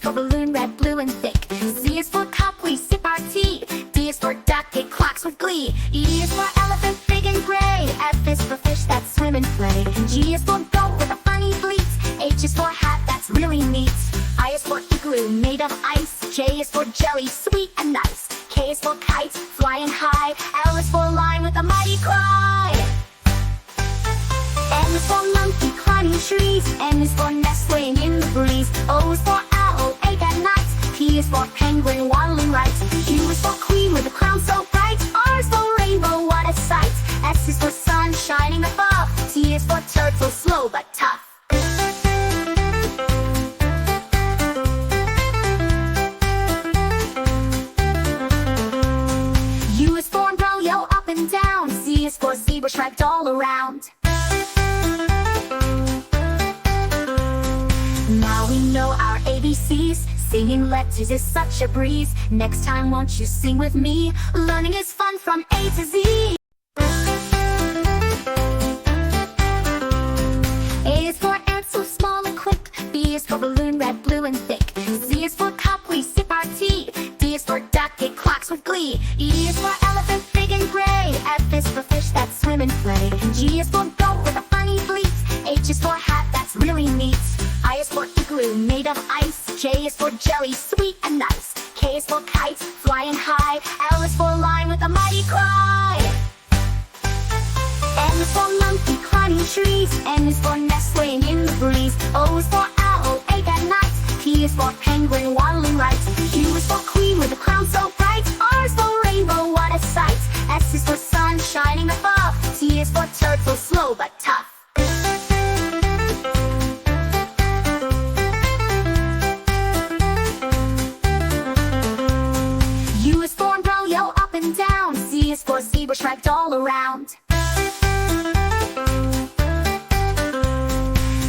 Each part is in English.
for balloon, red, blue, and thick. C is for cup, we sip our tea. D is for duck, it quacks with glee. E is for elephant, big and gray. F is for fish that swim and play. G is for goat with a funny bleat. H is for hat, that's really neat. I is for igloo, made of ice. J is for jelly, sweet and nice. K is for kite, flying high. L is for lion with a mighty cry. M is for monkey, climbing trees. N is for nest laying in the breeze. O is for owl, ache at night. P is for penguin, waddling right. Q is for queen with a crown so bright. R is for rainbow, what a sight. S is for sun shining above. T is for turtle, slow but tough. U is for umbrella, up and down. Z is for zebra, striped all around. Now we know our ABCs. Singing letters is such a breeze. Next time won't you sing with me? Learning is fun from A to Z. A is for ant, so small and quick. B is for balloon, red, blue, and thick. Z is for cup, we sip our tea. D is for duck, it quacks with glee. E is for elephant, big and gray. F is for fish that swim and play. G is for goat with a funny bleat. H is for hat, that's really neat. I is for igloo, made of ice. J is for jelly, sweet and nice. K is for kite, flying high. L is for lion with a mighty cry. M is for monkey, climbing trees. N is for nest laying in the breeze. O is for owl, ache at night. P is for penguin, waddling right. Q is for queen with a crown so bright. R is for rainbow, what a sight. S is for sun shining above. T is for turtle, slow but tough. U is for umbrella, up and down. Z is for zebra, striped all around.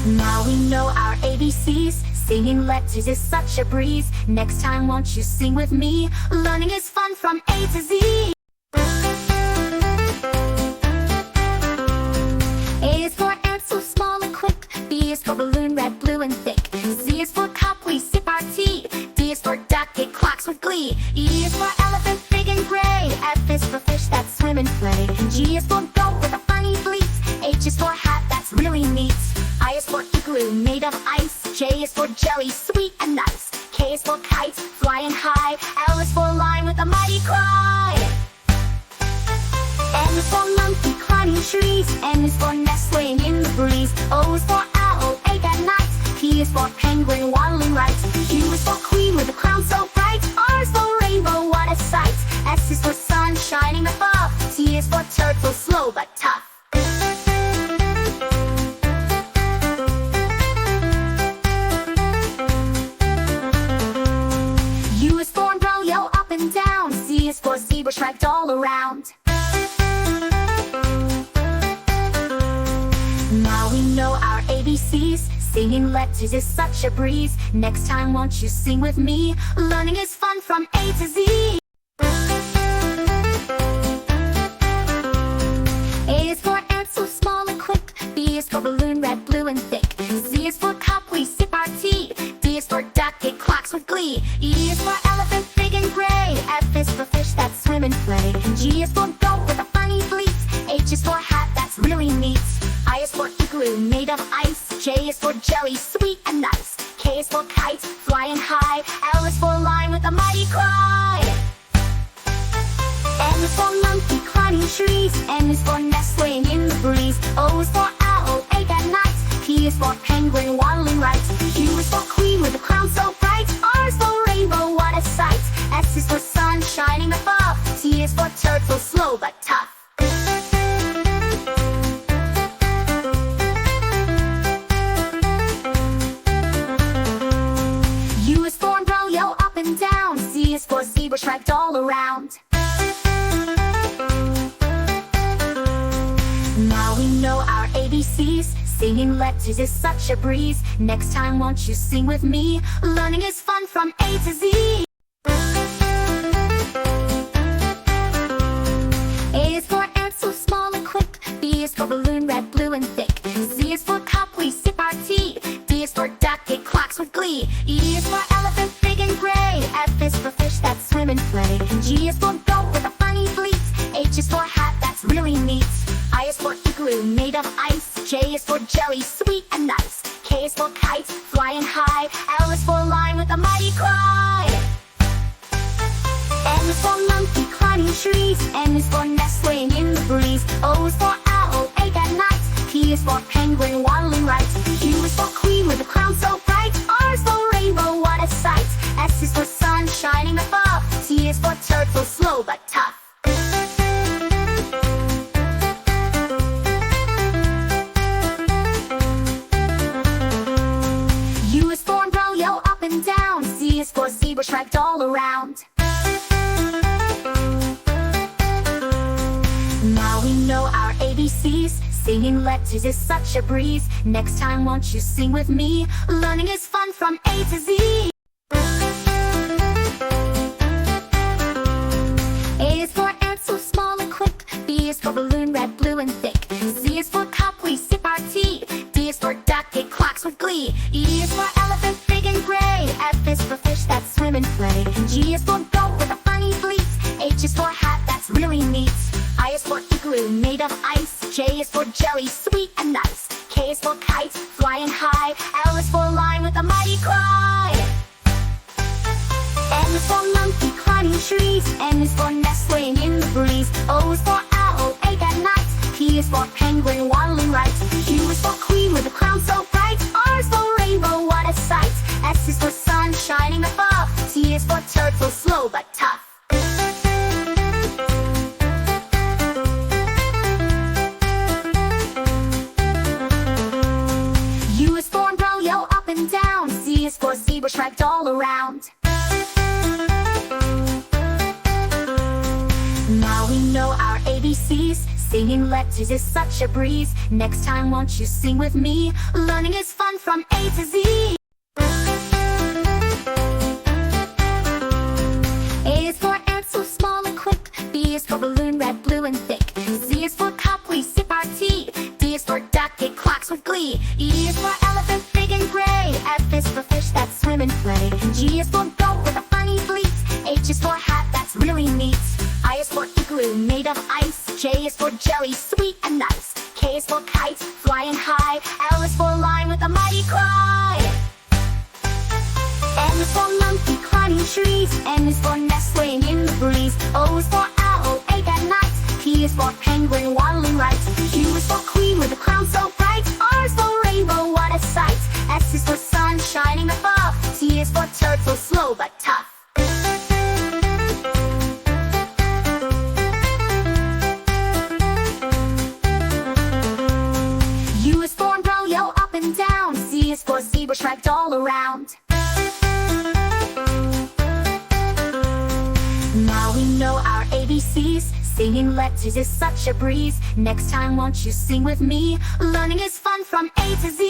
Now we know our ABCs. Singing letters is such a breeze. Next time won't you sing with me? Learning is fun from A to Z. A is for ant, so small and quick. B is for balloon, red, blue, and thick. Z is for cup, we sip our tea. D is for duck, it quacks with glee. E is for elephant, big and gray. F is for fish that swim and play. G is for goat with a funny bleat. H is for hat, that's really neat. I is for igloo, made of ice. J is for jelly, sweet and nice. K is for kite, flying high. L is for lion with a mighty cry. M is for monkey, climbing trees. N is for nest laying in the breeze. O is for owl, ache at night. P is for penguin, waddling right. Q is for queen with a crown so bright. R is for rainbow, what a sight. S is for sun shining above. T is for turtle, slow but tough. U is for umbrella, up and down. Z is for zebra, striped all around. Now we know our ABCs. Singing letters is such a breeze. Next time won't you sing with me? Learning is fun from A to Z. A is for ant, so small and quick. B is for balloon, red, blue, and thick. Z is for cup, we sip our tea. D is for duck, it quacks with glee. E is for elephant, big and gray. F is for fish that swim and play. G is for goat with a funny bleat. H is for hat, that's really neat. I is for igloo, made of ice. J is for jelly, sweet and nice. K is for kite, flying high. L is for lion with a mighty cry. M is for monkey, climbing trees. N is for nest laying in the breeze. O is for owl, ache at night. P is for penguin, waddling right. Q is for queen with a crown so bright. R is for rainbow, what a sight. S is for sun shining above. T is for turtle, slow but tough. U is for umbrella, up and down. Z is for zebra, striped all around. Now we know our ABCs. Singing letters is such a breeze. Next time won't you sing with me? Learning is fun from A to Z. A is for ant, so small and quick. B is for balloon, red, blue, and thick. Z is for cup, we sip our tea. D is for duck, it quacks with glee. E is for elephant, igloo made of ice. J is for jelly, sweet and nice. K is for kite, flying high. L is for lion with a mighty cry. M is for monkey climbing trees. N is for nestling in the breeze. O is for owl, awake at night. P is for penguin waddling right. Q is for queen with a crown so bright. R is for rainbow, what a sight. S is for sun shining above. T is for turtle, slow but tough. U is for umbrella, yellow up and down. Z is for zebra, striped all around. Now we know our ABCs. Singing letters is such a breeze. Next time won't you sing with me? Learning is fun from A to Z. A is for ant, so small and quick. B is for balloon, red, blue and thick. Z is for cup, we sip our tea. D is for duck, it quacks with glee. E is for elephant, big and gray. F is for fish that swim and play. G is for goat with a funny bleat. H is for hat, that's really neat. I is for igloo made of ice. J is for jelly, sweet and nice. K is for kite, flying high. L is for lion with a mighty cry. M is for monkey climbing trees. N is for nestling in the breeze. O is for owl, awake at night. P is for penguin waddling right. Q is for queen with a crown so bright. R is for rainbow, what a sight. S is for sun shining above. T is for turtle, slow but tough. U is for umbrella, yellow up and down. Z is for zebra, striped all around. Now we know our ABCs. Singing letters is such a breeze. Next time won't you sing with me? Learning is fun from A to Z. A is for ant, so small and quick. B is for balloon, red, blue and thick. Z is for cup, we sip our tea. D is for duck, it quacks with glee. E is for elephant, big and gray. F is for fish that swim and play. G is for goat with a funny bleat. H is for hat, that's really neat. I is for igloo made of ice. J is for jelly, sweet and nice. K is for kite, flying high. L is for lion with a mighty cry. M is for monkey climbing trees. N is for nestling in the breeze. O is for owl, awake at night. P is for penguin waddling right. Q is for queen with a crown so bright. R is for rainbow, what a sight. S is for sun shining above. T is for turtle, slow but tough. U is for umbrella, yellow up and down. Z is for zebra, striped all around. Now we know our ABCs. Singing letters is such a breeze. Next time won't you sing with me? Learning is fun from A to Z.